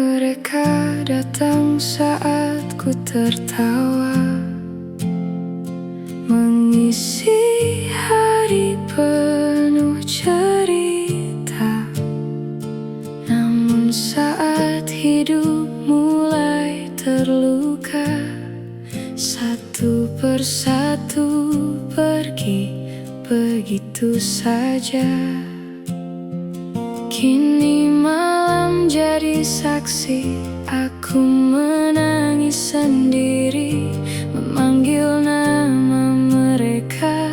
Mereka datang saat ku tertawa, mengisi hari penuh cerita. Namun saat hidup mulai terluka, satu persatu pergi begitu saja. Kini malam jadi saksi, aku menangis sendiri, memanggil nama mereka.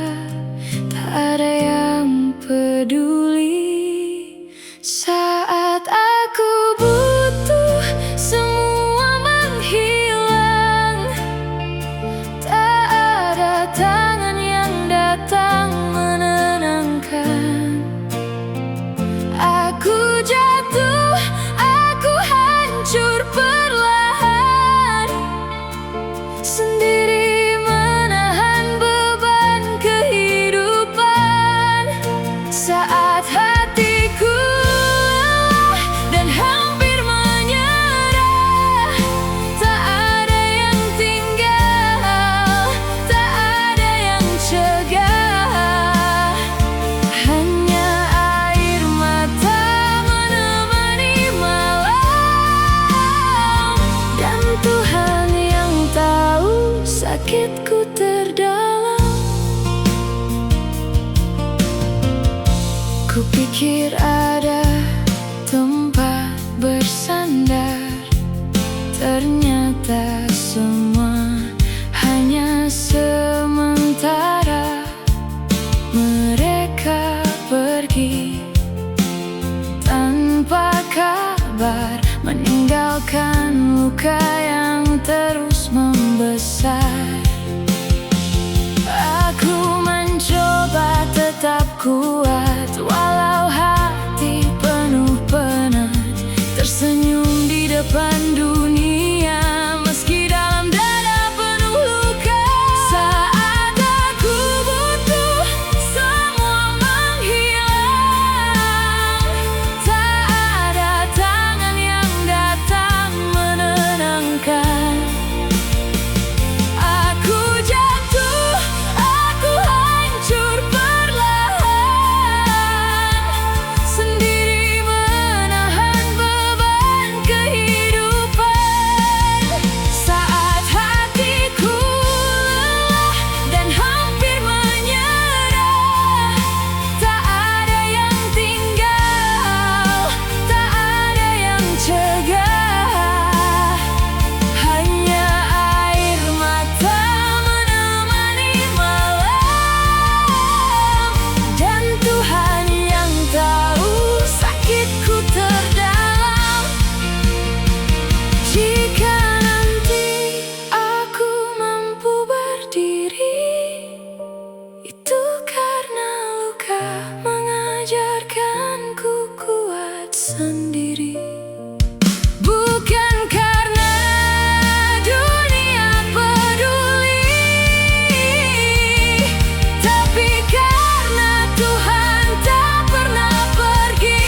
Tak ada yang peduli. Saat aku butuh, semua menghilang. Tak ada tangan yang datang menenangkan. Aku jatuh, aku hancur perlahan, sendiri menahan beban kehidupan. Saat hatiku lelah dan hampir menyerah, tak ada yang tinggal, tak ada yang cegah. Hanya air mata menemani malam, dan Tuhan yang tahu sakitku terdalam. Kupikir ada tempat bersandar, ternyata semua hanya sementara. Mereka pergi tanpa kabar, meninggalkan luka yang terus membesar. Aku mencoba tetap kuat, walau hati penuh penat, tersenyum di depan dunia, meski dalam dada penuh luka. Saat aku butuh, semua menghilang. Tak ada tangan yang datang menenangkan. Aku jatuh, aku hancur perlahan, sendiri menahan beban kehidupan. Saat hatiku lelah dan hampir menyerah, tak ada yang tinggal, tak ada yang cegah. Hanya air mata menemani malam, dan Tuhan yang tahu sakitku terdalam. Jika nanti aku mampu berdiri, itu karena luka mengajarkanku kuat sendiri. Bukan karena dunia peduli, tapi karena Tuhan tak pernah pergi.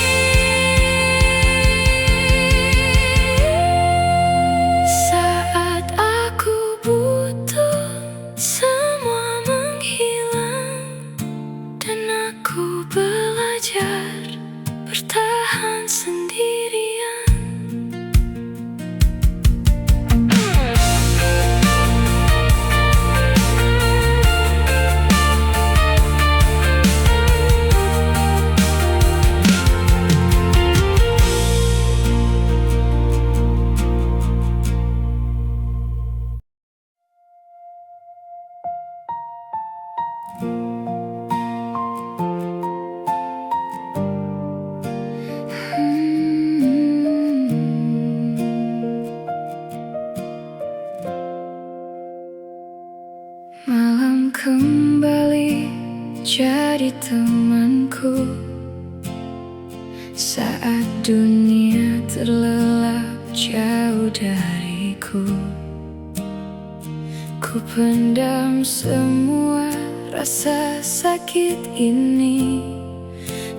Saat aku butuh, semua menghilang, dan aku belajar bertahan sendirian. Malam kembali jadi temanku, saat dunia terlelap jauh dariku. Ku pendam semua rasa sakit ini,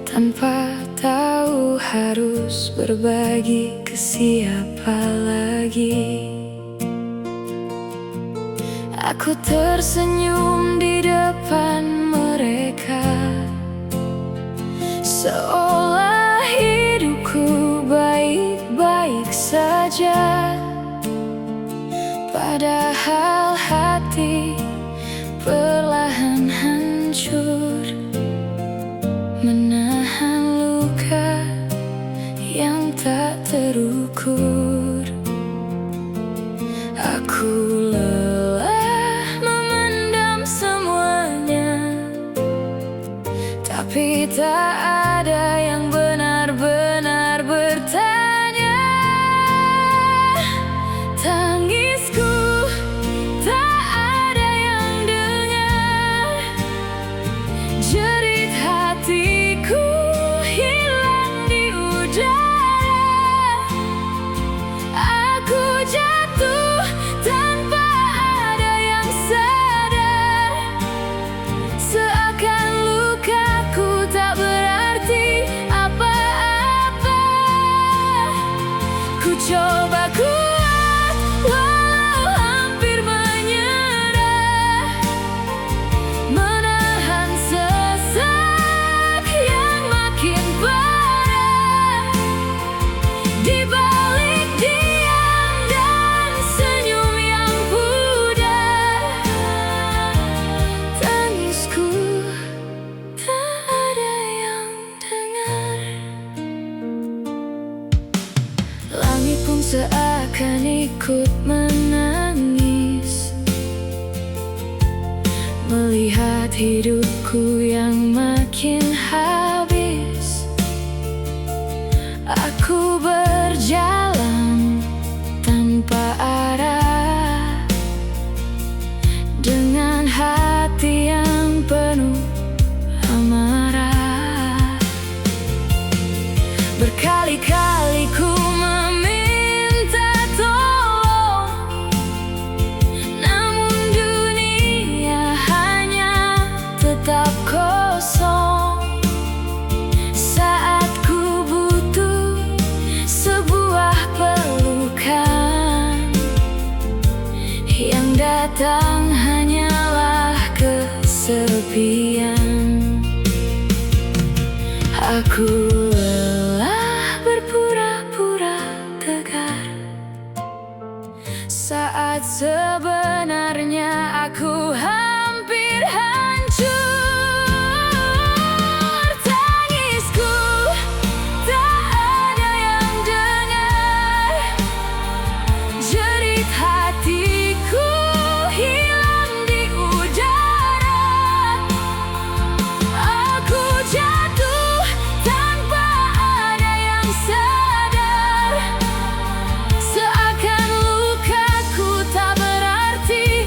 tanpa tahu harus berbagi ke siapa lagi. Aku tersenyum di depan mereka, seolah hidupku baik-baik saja. Padahal hati perlahan hancur, menahan luka yang tak terukur. Aku lelah memendam semuanya, tapi tak ada yang benar-benar bertanya. Tangisku tak ada yang dengar, jerit hatiku hilang di udara. Aku jatuh tanpa ada yang sadar, seakan lukaku tak berarti apa-apa. Ku coba kuat walau hampir menyerah, menahan sesak yang makin parah. Di balik diam dan senyum yang pudar, tangisku tak ada yang dengar. Langit pun seakan ikut menangis, melihat hidupku yang makin habis. Aku berjalan tanpa arah, dengan hati yang penuh amarah. Berkali-kali ku meminta tolong, namun dunia hanya tetap kosong. Saat ku butuh sebuah pelukan, yang datang hanyalah kesepian. Aku lelah berpura-pura tegar, saat sebenarnya aku hampir hancur. Tangisku tak ada yang dengar, jerit hatiku hilang di udara. Aku jatuh tanpa ada yang sadar, seakan lukaku tak berarti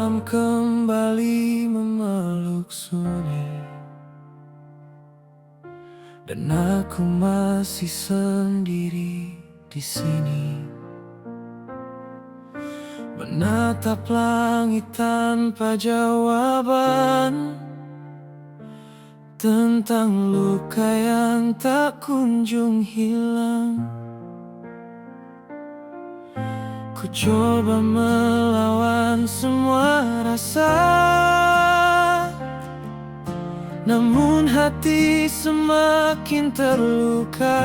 malam kembali memeluk sunyi, dan aku masih sendiri di sini, menatap langit tanpa jawaban tentang luka yang tak kunjung hilang. Ku coba melawan semua rasa, namun hati semakin terluka.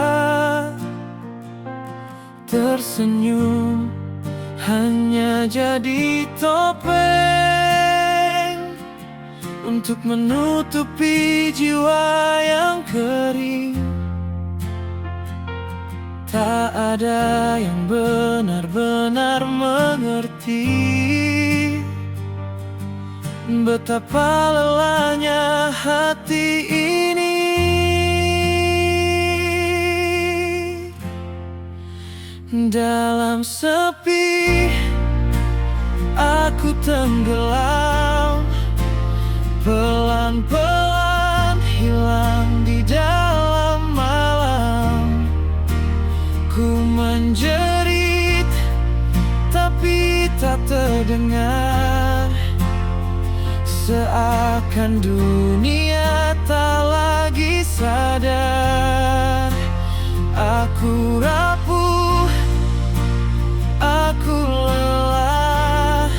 Tersenyum hanya jadi topeng untuk menutupi jiwa yang kering. Tak ada yang benar-benar mengerti betapa lelahnya hati ini. Dalam sepi aku tenggelam, pelan-pelan hilang di dalam malam. Ku menjerit tapi tak terdengar, seakan dunia tak lagi sadar. Aku rapuh, aku lelah,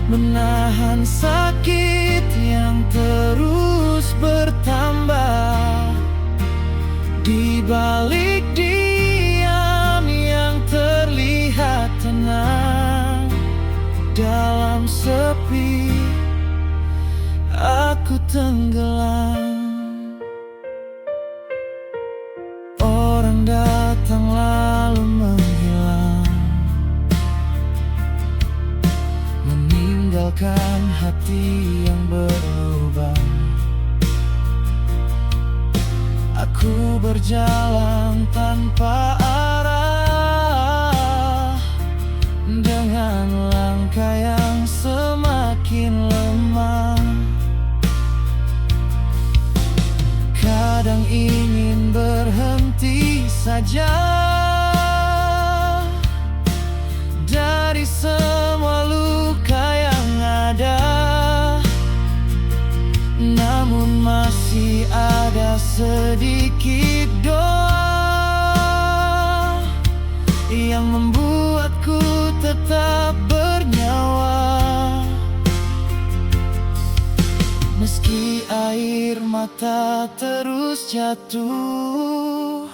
menahan sakit yang terus bertambah. Di balik diam yang terlihat tenang, dalam sepi aku tenggelam. Orang datang lalu menghilang, meninggalkan hati yang berlubang. Aku berjalan tanpa arah, dengan langkah yang semakin lemah. Kadang ingin berhenti saja dari semua luka yang ada, namun masih ada sedikit doa yang membuatku tetap bernyawa. Meski air mata terus jatuh,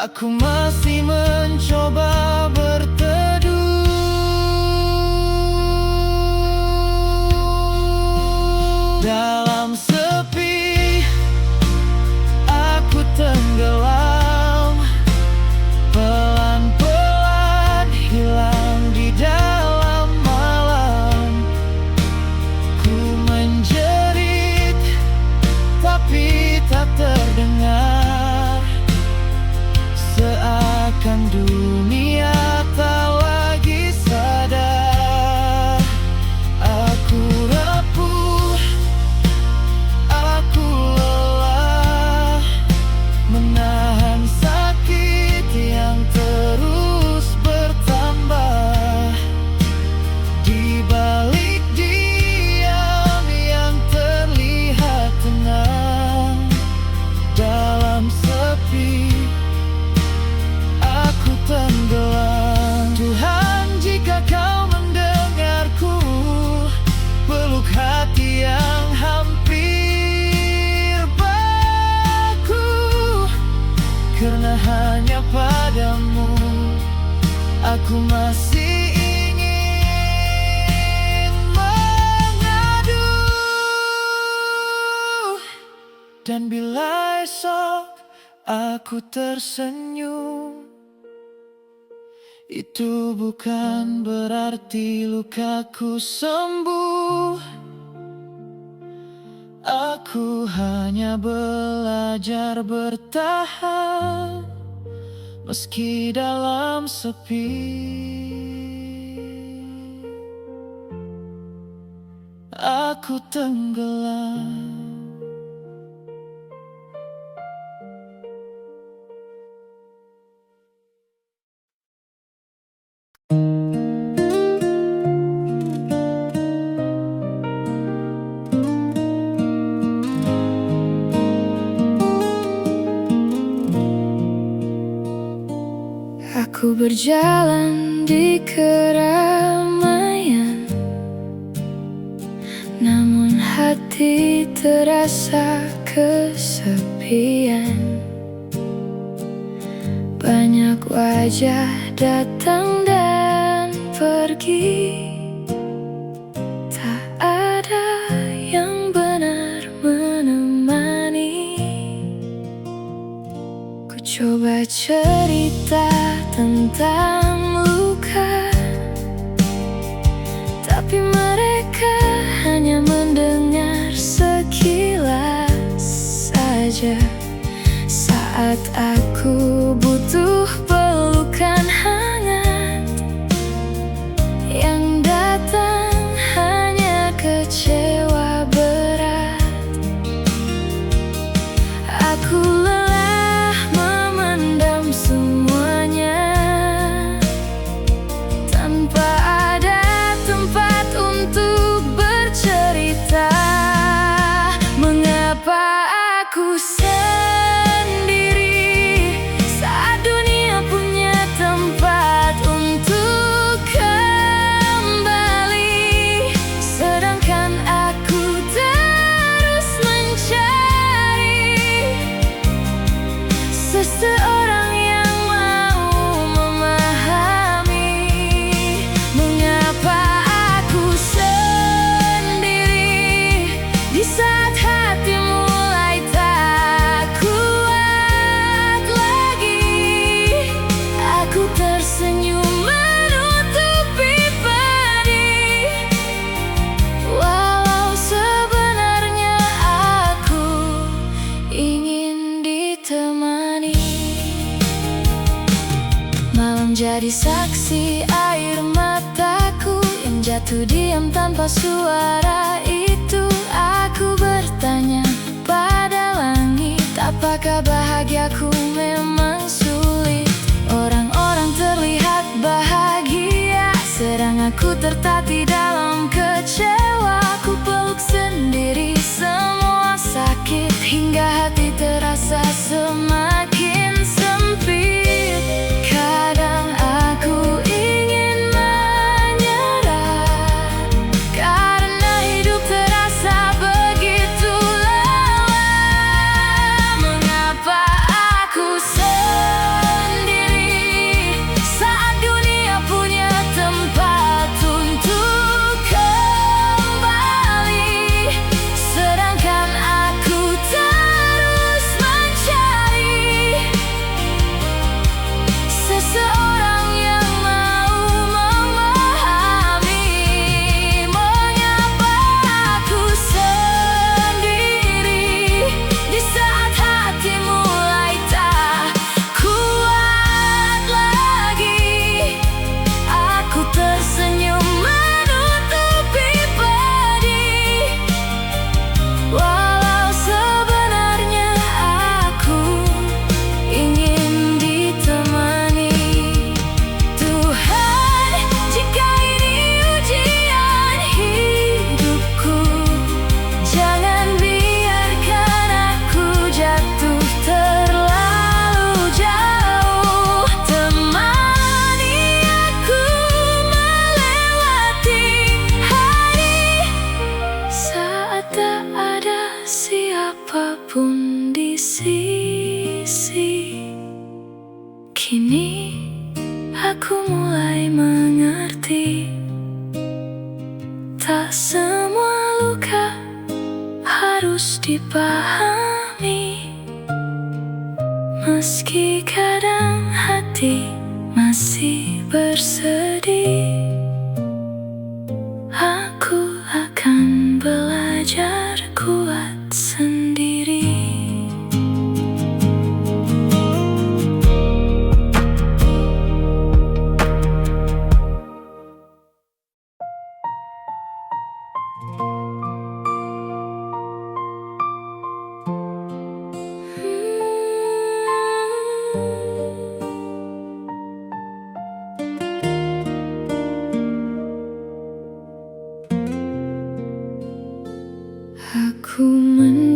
aku masih mencoba berteduh. Dalam sepi aku tenggelam, pelan-pelan hilang di dalam malam. Ku menjerit tapi tak terdengar, seakan dunia tak lagi sadar. Aku rapuh, aku lelah, menahan sakit yang terus bertambah. Di balik diam yang terlihat tenang, dalam sepi aku tenggelam. Tuhan, jika kau mendengarku, peluk hati yang hampir baku, karena hanya padamu aku masih ingin mengadu. Dan bila esok aku tersenyum, itu bukan berarti lukaku sembuh. Aku hanya belajar bertahan meski dalam sepi. aku tenggelam. Aku berjalan di keramaian, namun hati terasa kesepian. Banyak wajah datang dan pergi, tak ada yang benar menemani. Ku coba cerita tentang luka, tapi mereka hanya mendengar sekilas saja. Saat aku butuh pelukan hangat, yang datang hanya kecewa berat. Aku lelah memendam semuanya, tanpa ada tempat untuk bercerita. Mengapa aku sendiri saat dunia punya tempat untuk kembali, sedangkan aku terus mencari seseorang yang mau memahami. Mengapa aku sendiri di saat hati mulai tak kuat lagi. Aku tersenyum menutupi pedih, walau sebenarnya aku ingin ditemani. Malam jadi saksi air mataku yang jatuh diam tanpa suara itu. Aku bertanya pada langit, apakah bahagiaku memang sulit? Orang-orang terlihat bahagia, sedang aku tertatih dalam kecewa. Ku peluk sendiri semua sakit, hingga hati terasa semakin sempit. Kadang aku ingin menyerah, karena hidup terasa begitu lelah. Mengapa aku sendiri saat dunia punya tempat untuk kembali, sedangkan aku terus mencari seseorang yang mau memahami. Mengapa aku sendiri di saat hati mulai tak kuat lagi. Aku tersenyum menutupi pedih, walau sebenarnya aku ingin ditemani. Tuhan, jika ini ujian hidupku, jangan biarkan aku jatuh terlalu jauh. Temani aku melewati hari saat tak ada siapapun di sisi. Kini aku mulai mengerti, tak semua luka harus dipahami. Meski kadang hati masih bersedih, aku akan belajar kuat sendiri.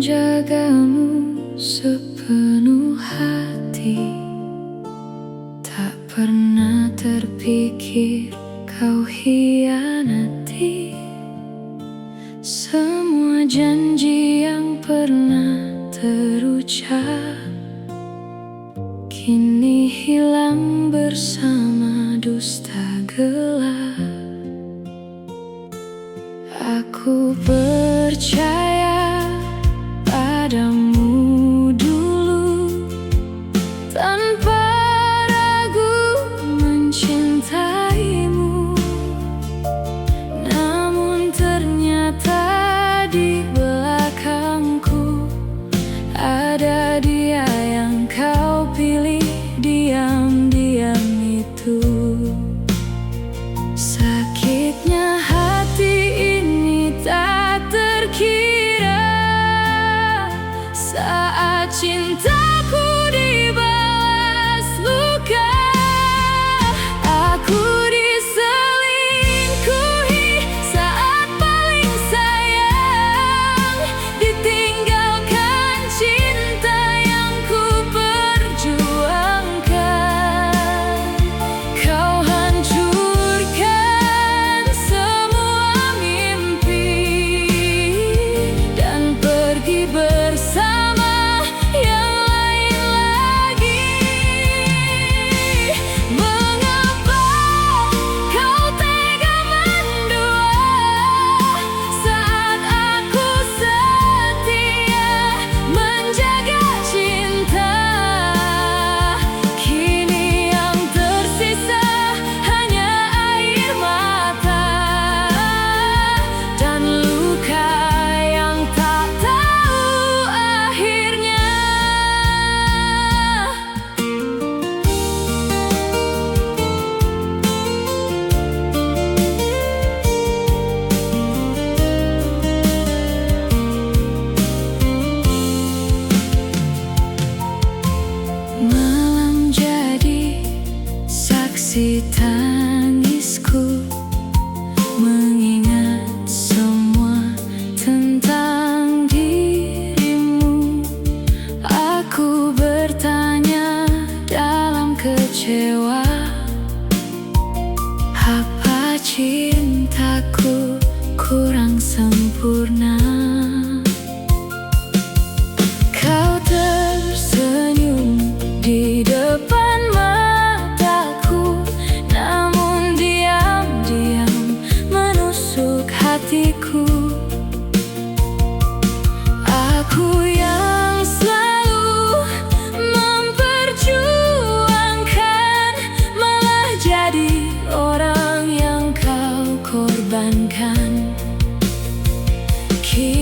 menjagamu sepenuh hati. Tak pernah terpikir kau hianati semua janji yang pernah terucap. Kini hilang bersama dusta gelap. Aku percaya padamu dulu, tanpa ragu mencintaimu. Namun ternyata di belakangku ada dia yang kau pilih diam-diam itu. Sakitnya hati ini tak terkira saat cintaku dibalas luka. Aku diselingkuhi saat paling sayang, ditinggalkan cinta yang ku perjuangkan. Kau hancurkan semua mimpi dan pergi bersama yang lain lagi. Mengapa kau tega mendua saat aku setia menjaga cinta? Kini yang tersisa hanya air mata dan luka yang tak tahu akhirnya. Malam jadi saksi tangisku, mengingat semua tentang dirimu. Aku bertanya dalam kecewa, apa cintaku kurang sempurna? Kau tersenyum di depan mataku, namun diam-diam menusuk hatiku. Aku yang selalu memperjuangkan malah jadi orang yang kau korbankan. Kini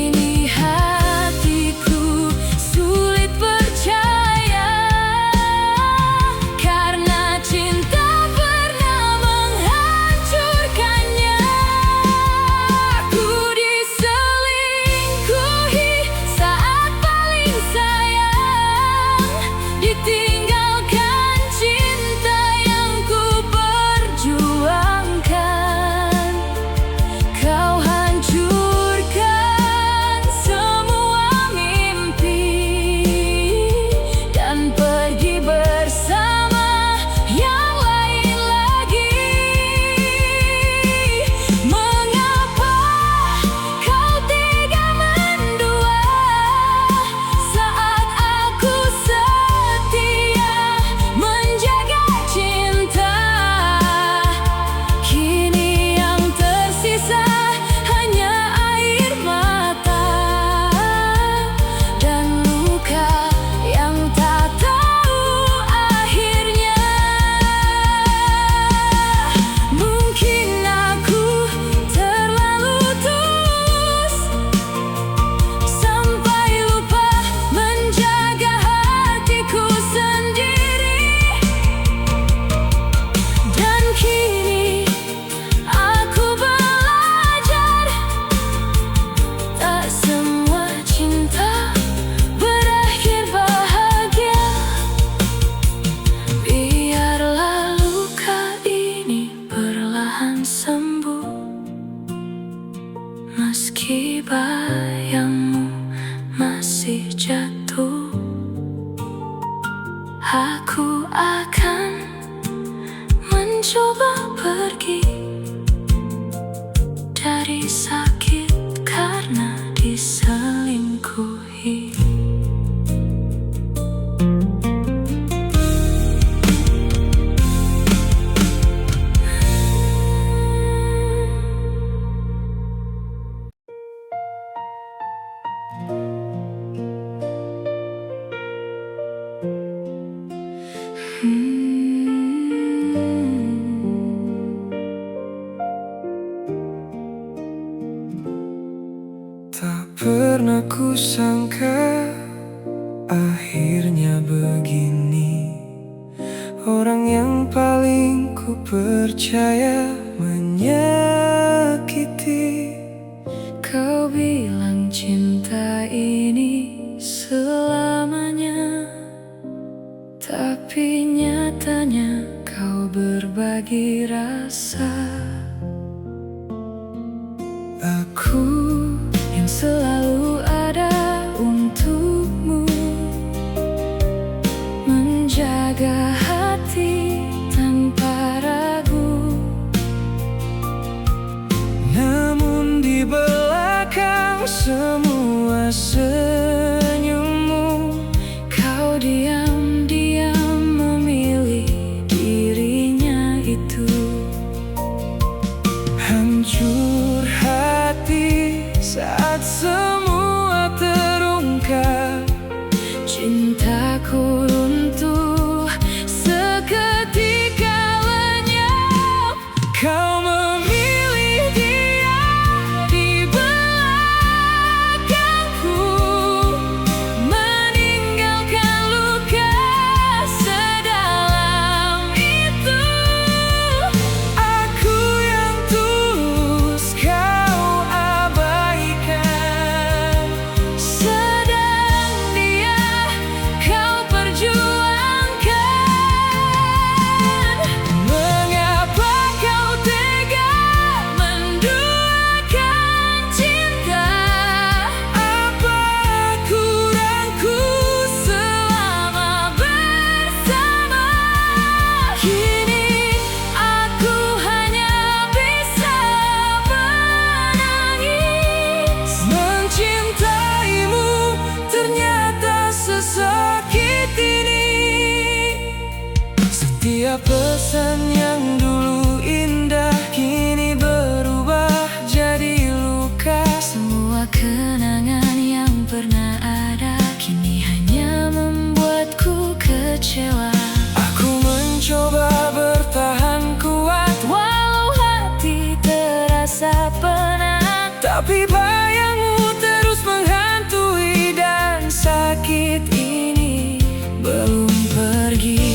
pergi dari sakit karena diselingkuhi. Tak pernah kusangka akhirnya begini. Orang yang paling ku percaya menyakiti. Kau bilang cinta ini selamanya, tapi nyatanya kau berbagi rasa. Aku yang selalu ada untukmu, menjaga hati tanpa ragu. Namun di belakang semua senyummu, Kau diam-diam memilih dirinya itu. hancur hati saat semua terungkap. Cintaku runtuh seketika lenyap. Kau memilih dia di belakangku, Meninggalkan luka sedalam itu. aku yang tulus kau abaikan. Sedang dia kau perjuangkan. Mengapa kau tega Menduakan cinta, apa kurangku? selama bersama. Kini aku hanya bisa menangis. Mencintaimu ternyata sesakit ini. Setiap pesan yang dulu indah kini berubah jadi luka. Semua kenangan yang pernah ada kini hanya membuatku kecewa. Aku mencoba bertahan kuat, Walau hati terasa penat, tapi bayangmu terus menghantui. Dan sakit ini belum pergi.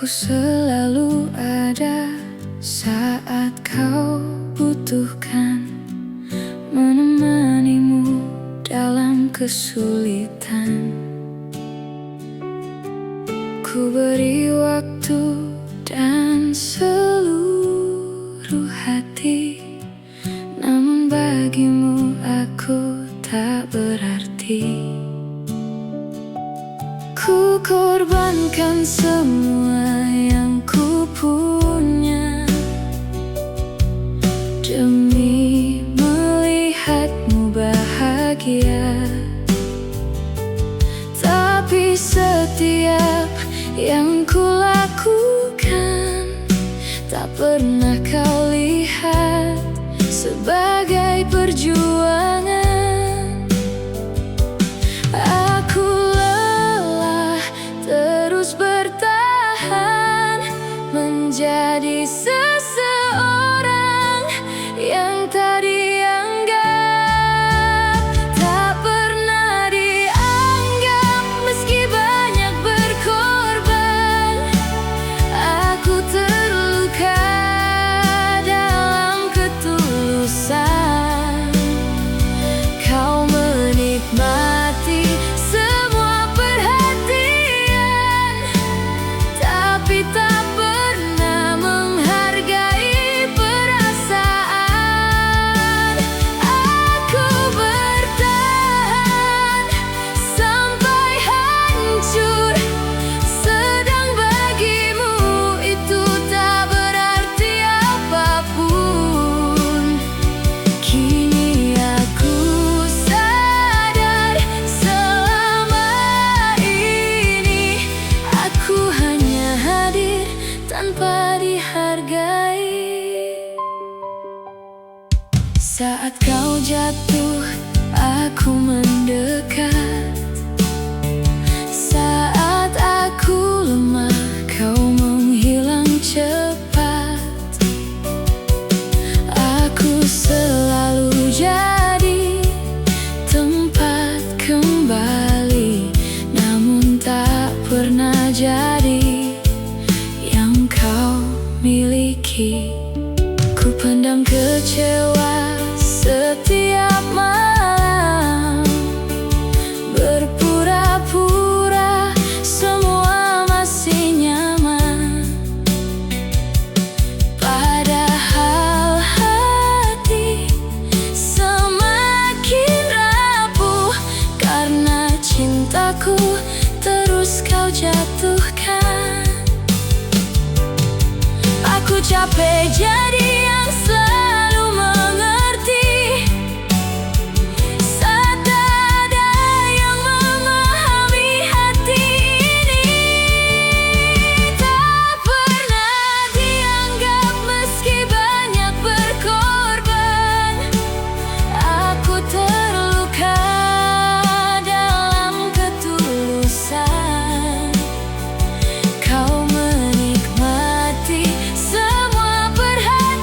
selalu ada saat kau butuhkan, menemanimu dalam kesulitan. Ku beri waktu dan seluruh hati, namun bagimu aku tak berarti. Ku korbankan semua yang ku punya demi melihatmu bahagia. Tapi setiap yang ku lakukan tak pernah kau lihat sebagai perjuangan. Aku lelah terus bertahan, menjadi seseorang yang tak dianggap, tak pernah dianggap meski banyak berkorban. Aku terluka dalam ketulusan. Kau menikmati semua perhatian, tapi tak pernah menghargai perasaan. Aku bertahan sampai hancur, sedang bagimu itu tak berarti apapun. Kini aku sadar selama ini aku hanya hadir tanpa dihargai. Saat kau jatuh, aku mendekat. Saat aku lemah, kau menghilang cepat. Aku selalu jadi tempat kembali, namun tak pernah jadi yang kau miliki. Ku pendam kecewa setiap malam, berpura-pura semua masih nyaman. Padahal hati semakin rapuh karena cintaku terus kau jatuhkan. Aku capek jadi yang selalu mengerti, saat tak ada yang memahami hati ini. Tak pernah dianggap meski banyak berkorban. Aku terluka dalam ketulusan. Kau menikmati semua perhatian,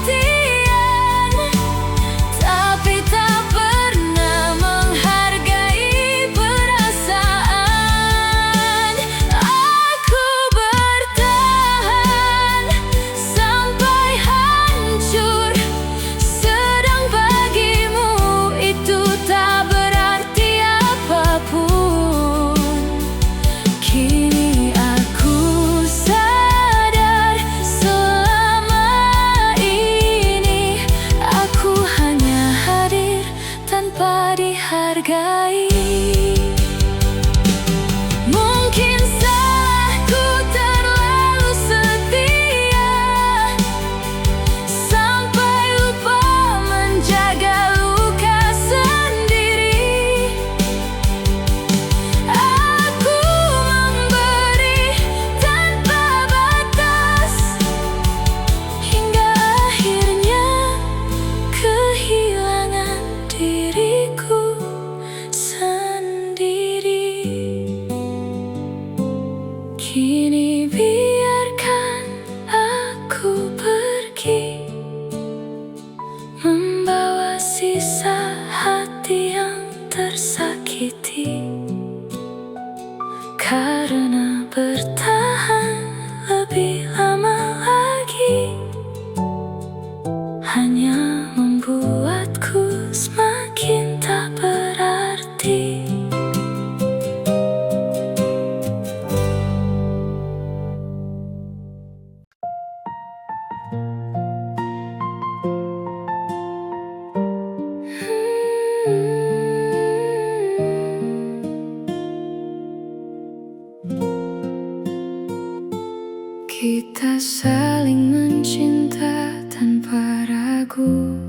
Kita saling mencinta tanpa ragu,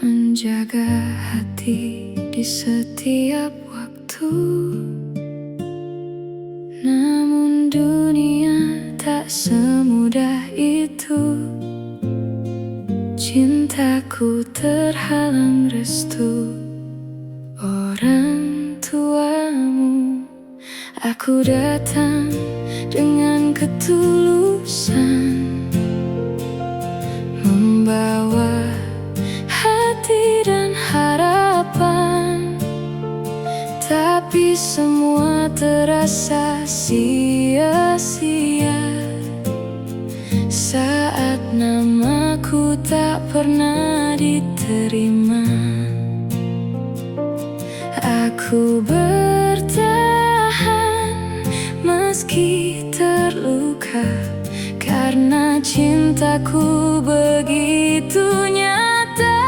menjaga hati di setiap waktu. Namun dunia tak semudah itu. Cintaku terhalang restu orang tuamu. Aku datang dengan ketulusan, membawa hati dan harapan. Tapi semua terasa sia-sia saat namaku tak pernah diterima. Aku bertahan meski terluka, karena cintaku begitu nyata.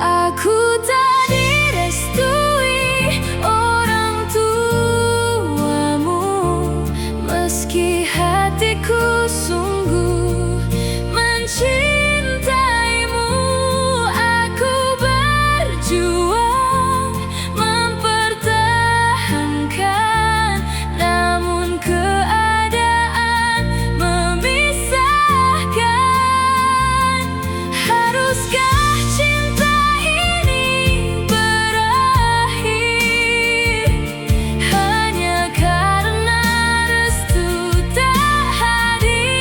Aku tak direstui orang tuamu, meski hatiku sungguh mencintaimu. Aku berjuang mempertahankan, namun keadaan memisahkan. Haruskah cinta ini berakhir hanya karena restu tak hadir,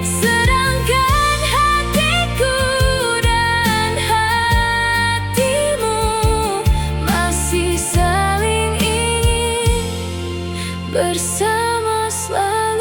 sedangkan hatiku dan hatimu masih saling ingin bersama selalu.